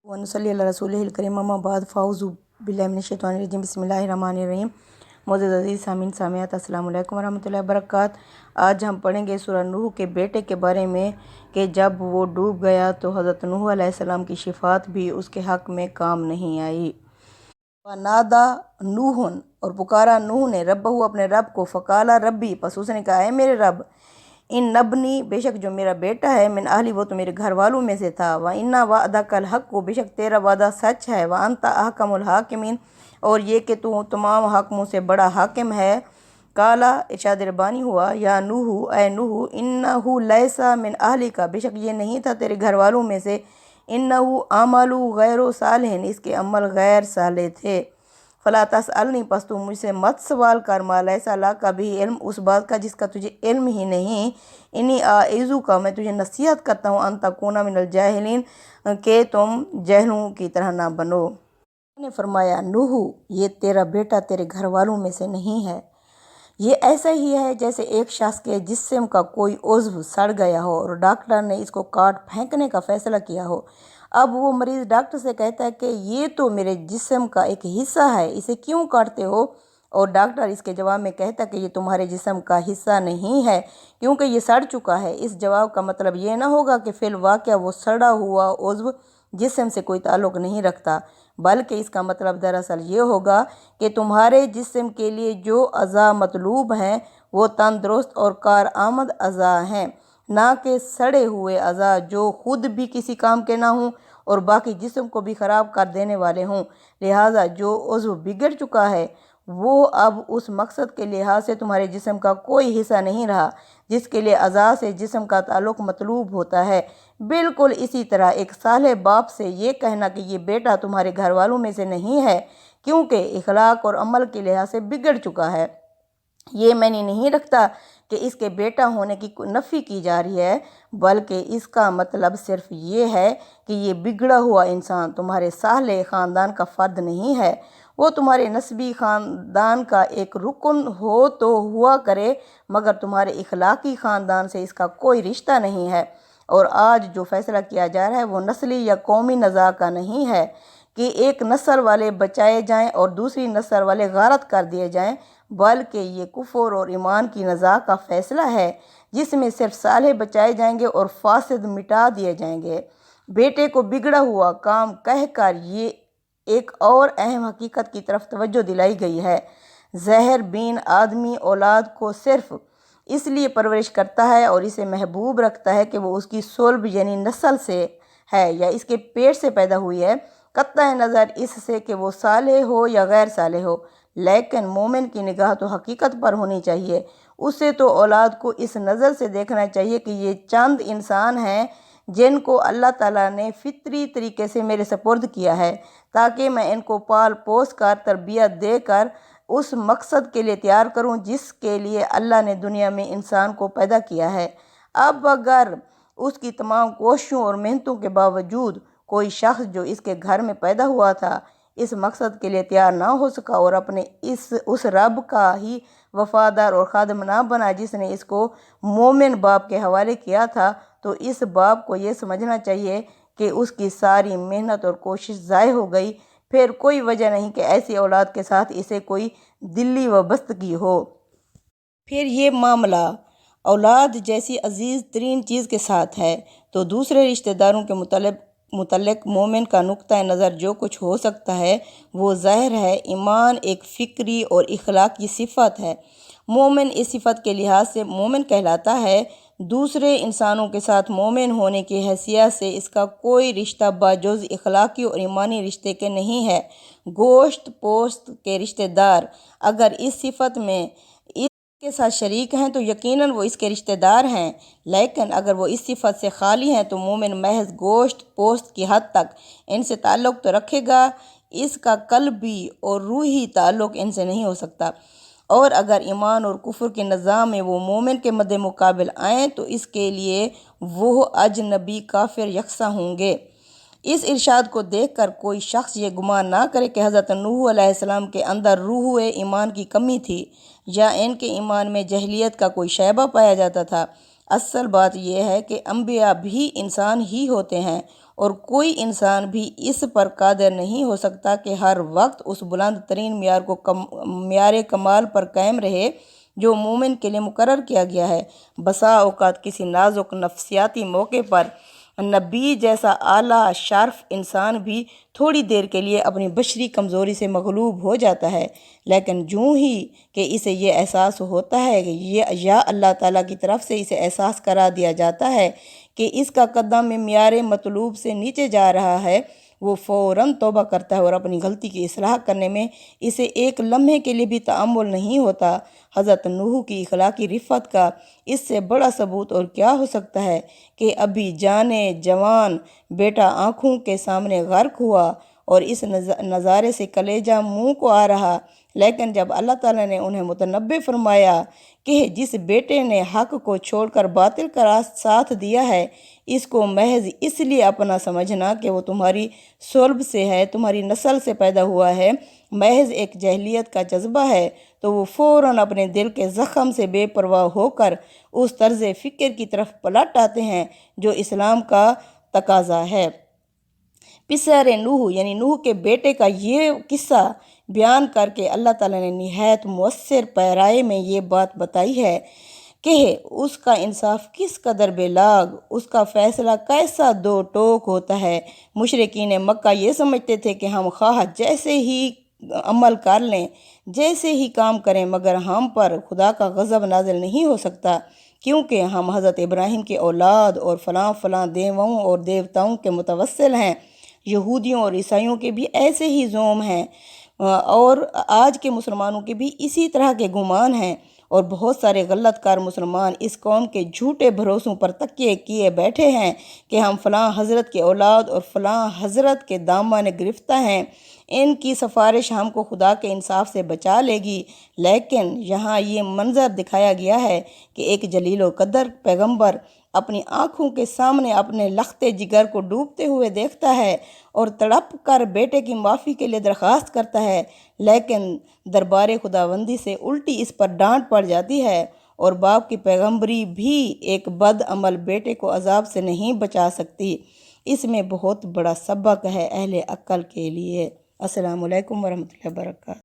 ونصلی علی رسول الکریم اما بعد فاعوذ باللہ من الشیطان الرجیم بسم اللہ الرحمن الرحیم۔ معزز عزیز سامعین سامعات السلام علیکم ورحمۃ اللہ وبرکاتہ۔ آج ہم پڑھیں گے سورہ نوح کے بیٹے کے بارے میں کہ جب وہ ڈوب گیا تو حضرت نوح علیہ السلام کی شفاعت بھی اس کے حق میں کام نہیں آئی۔ وَنَادَى نوح، اور پکارا نوح نے ربہ، اپنے رب کو، فقالا ربی، پس اس نے کہا اے میرے رب، ان نبنی، بے شک جو میرا بیٹا ہے، من اہلی، وہ تو میرے گھر والوں میں سے تھا، وَإِنَّ وَعْدَكَ الْحَقُّ، بے شک تیرا وعدہ سچ ہے، وَأَنْتَ أَحْكَمُ الْحَاكِمِينَ، اور یہ کہ تو تمام حاکموں سے بڑا حاکم ہے۔ قالا، ارشاد ربانی ہوا، یا نوح، اے نوح، انہ لیس من اہلک، بے شک یہ نہیں تھا تیرے گھر والوں میں سے، انہ عمل غیر صالح، اس کے عمل غیر صالح تھے، فلا تسألنی، پس تو مجھ سے مت سوال کر، ما لیس لک بھی علم، اس بات کا جس کا تجھے علم ہی نہیں، انی اعظک، میں تجھے نصیحت کرتا ہوں، ان تکون من الجاہلین، کہ تم جہلوں کی طرح نہ بنو۔ نے فرمایا نوح، یہ تیرا بیٹا تیرے گھر والوں میں سے نہیں ہے، یہ ایسا ہی ہے جیسے ایک شخص کے جسم کا کوئی عضو سڑ گیا ہو اور ڈاکٹر نے اس کو کاٹ پھینکنے کا فیصلہ کیا ہو۔ اب وہ مریض ڈاکٹر سے کہتا ہے کہ یہ تو میرے جسم کا ایک حصہ ہے، اسے کیوں کاٹتے ہو؟ اور ڈاکٹر اس کے جواب میں کہتا ہے کہ یہ تمہارے جسم کا حصہ نہیں ہے کیونکہ یہ سڑ چکا ہے۔ اس جواب کا مطلب یہ نہ ہوگا کہ فی الواقع وہ سڑا ہوا عضو جسم سے کوئی تعلق نہیں رکھتا، بلکہ اس کا مطلب دراصل یہ ہوگا کہ تمہارے جسم کے لیے جو اعضاء مطلوب ہیں وہ تندرست اور کارآمد اعضاء ہیں، نہ کہ سڑے ہوئے اعضاء جو خود بھی کسی کام کے نہ ہوں اور باقی جسم کو بھی خراب کر دینے والے ہوں۔ لہٰذا جو عضو بگڑ چکا ہے وہ اب اس مقصد کے لحاظ سے تمہارے جسم کا کوئی حصہ نہیں رہا جس کے لیے اعضاء سے جسم کا تعلق مطلوب ہوتا ہے۔ بالکل اسی طرح ایک صالح باپ سے یہ کہنا کہ یہ بیٹا تمہارے گھر والوں میں سے نہیں ہے کیونکہ اخلاق اور عمل کے لحاظ سے بگڑ چکا ہے، یہ معنی نہیں رکھتا کہ اس کے بیٹا ہونے کی نفی کی جا رہی ہے، بلکہ اس کا مطلب صرف یہ ہے کہ یہ بگڑا ہوا انسان تمہارے صالح خاندان کا فرد نہیں ہے، وہ تمہارے نسبی خاندان کا ایک رکن ہو تو ہوا کرے، مگر تمہارے اخلاقی خاندان سے اس کا کوئی رشتہ نہیں ہے۔ اور آج جو فیصلہ کیا جا رہا ہے وہ نسلی یا قومی نزاع کا نہیں ہے کہ ایک نسل والے بچائے جائیں اور دوسری نسل والے غارت کر دیے جائیں، بلکہ یہ کفر اور ایمان کی نزاع کا فیصلہ ہے جس میں صرف صالح بچائے جائیں گے اور فاسد مٹا دیے جائیں گے۔ بیٹے کو بگڑا ہوا کام کہہ کر یہ ایک اور اہم حقیقت کی طرف توجہ دلائی گئی ہے۔ زہر بین آدمی اولاد کو صرف اس لیے پرورش کرتا ہے اور اسے محبوب رکھتا ہے کہ وہ اس کی صلب یعنی نسل سے ہے یا اس کے پیٹ سے پیدا ہوئی ہے، قطع نظر اس سے کہ وہ صالح ہو یا غیر صالح ہو، لیکن مومن کی نگاہ تو حقیقت پر ہونی چاہیے، اسے تو اولاد کو اس نظر سے دیکھنا چاہیے کہ یہ چند انسان ہیں جن کو اللہ تعالیٰ نے فطری طریقے سے میرے سپرد کیا ہے تاکہ میں ان کو پال پوس کر تربیت دے کر اس مقصد کے لیے تیار کروں جس کے لیے اللہ نے دنیا میں انسان کو پیدا کیا ہے۔ اب اگر اس کی تمام کوششوں اور محنتوں کے باوجود کوئی شخص جو اس کے گھر میں پیدا ہوا تھا اس مقصد کے لیے تیار نہ ہو سکا اور اپنے اس رب کا ہی وفادار اور خادم نہ بنا جس نے اس کو مومن باپ کے حوالے کیا تھا، تو اس باپ کو یہ سمجھنا چاہیے کہ اس کی ساری محنت اور کوشش ضائع ہو گئی، پھر کوئی وجہ نہیں کہ ایسی اولاد کے ساتھ اسے کوئی دلی وابستگی ہو۔ پھر یہ معاملہ اولاد جیسی عزیز ترین چیز کے ساتھ ہے تو دوسرے رشتہ داروں کے متعلق مومن کا نقطہ نظر جو کچھ ہو سکتا ہے وہ ظاہر ہے۔ ایمان ایک فکری اور اخلاقی صفت ہے، مومن اس صفت کے لحاظ سے مومن کہلاتا ہے، دوسرے انسانوں کے ساتھ مومن ہونے کی حیثیت سے اس کا کوئی رشتہ بجز اخلاقی اور ایمانی رشتے کے نہیں ہے۔ گوشت پوست کے رشتہ دار اگر اس صفت میں اس کے ساتھ شریک ہیں تو یقیناً وہ اس کے رشتہ دار ہیں، لیکن اگر وہ اس صفت سے خالی ہیں تو مومن محض گوشت پوست کی حد تک ان سے تعلق تو رکھے گا، اس کا قلبی اور روحی تعلق ان سے نہیں ہو سکتا، اور اگر ایمان اور کفر کے نظام میں وہ مومن کے مد مقابل آئیں تو اس کے لیے وہ اجنبی کافر یکساں ہوں گے۔ اس ارشاد کو دیکھ کر کوئی شخص یہ گمان نہ کرے کہ حضرت نوح علیہ السلام کے اندر روح ایمان کی کمی تھی یا ان کے ایمان میں جہلیت کا کوئی شائبہ پایا جاتا تھا۔ اصل بات یہ ہے کہ انبیاء بھی انسان ہی ہوتے ہیں اور کوئی انسان بھی اس پر قادر نہیں ہو سکتا کہ ہر وقت اس بلند ترین معیار کمال پر قائم رہے جو مومن کے لیے مقرر کیا گیا ہے۔ بسا اوقات کسی نازک نفسیاتی موقع پر نبی جیسا اعلیٰ شرف انسان بھی تھوڑی دیر کے لیے اپنی بشری کمزوری سے مغلوب ہو جاتا ہے، لیکن جوں ہی کہ اسے یہ احساس ہوتا ہے کہ یا اللہ تعالیٰ کی طرف سے اسے احساس کرا دیا جاتا ہے کہ اس کا قدم معیار مطلوب سے نیچے جا رہا ہے، وہ فوراً توبہ کرتا ہے اور اپنی غلطی کی اصلاح کرنے میں اسے ایک لمحے کے لیے بھی تأمل نہیں ہوتا۔ حضرت نوح کی اخلاقی رفعت کا اس سے بڑا ثبوت اور کیا ہو سکتا ہے کہ ابھی جانے جوان بیٹا آنکھوں کے سامنے غرق ہوا اور اس نظارے سے کلیجہ منہ کو آ رہا، لیکن جب اللہ تعالیٰ نے انہیں متنبہ فرمایا کہ جس بیٹے نے حق کو چھوڑ کر باطل کا ساتھ دیا ہے، اس کو محض اس لیے اپنا سمجھنا کہ وہ تمہاری صلب سے ہے، تمہاری نسل سے پیدا ہوا ہے، محض ایک جاہلیت کا جذبہ ہے، تو وہ فوراً اپنے دل کے زخم سے بے پرواہ ہو کر اس طرز فکر کی طرف پلٹ آتے ہیں جو اسلام کا تقاضا ہے۔ پسر نوح یعنی نوح کے بیٹے کا یہ قصہ بیان کر کے اللہ تعالیٰ نے نہایت مؤثر پیرائے میں یہ بات بتائی ہے کہ اس کا انصاف کس قدر بے لاگ، اس کا فیصلہ کیسا دو ٹوک ہوتا ہے۔ مشرکین مکہ یہ سمجھتے تھے کہ ہم خواہ جیسے ہی عمل کر لیں، جیسے ہی کام کریں، مگر ہم پر خدا کا غضب نازل نہیں ہو سکتا، کیونکہ ہم حضرت ابراہیم کے اولاد اور فلاں فلاں دیووں اور دیوتاؤں کے متوسل ہیں۔ یہودیوں اور عیسائیوں کے بھی ایسے ہی زعم ہیں اور آج کے مسلمانوں کے بھی اسی طرح کے گمان ہیں، اور بہت سارے غلط کار مسلمان اس قوم کے جھوٹے بھروسوں پر تکیے کیے بیٹھے ہیں کہ ہم فلاں حضرت کے اولاد اور فلاں حضرت کے دامن گرفتہ ہیں، ان کی سفارش ہم کو خدا کے انصاف سے بچا لے گی۔ لیکن یہاں یہ منظر دکھایا گیا ہے کہ ایک جلیل و قدر پیغمبر اپنی آنکھوں کے سامنے اپنے لختے جگر کو ڈوبتے ہوئے دیکھتا ہے اور تڑپ کر بیٹے کی معافی کے لیے درخواست کرتا ہے، لیکن دربار خداوندی سے الٹی اس پر ڈانٹ پڑ جاتی ہے، اور باپ کی پیغمبری بھی ایک بد عمل بیٹے کو عذاب سے نہیں بچا سکتی۔ اس میں بہت بڑا سبق ہے اہل عقل کے لیے۔ السلام علیکم ورحمۃ اللہ وبرکاتہ۔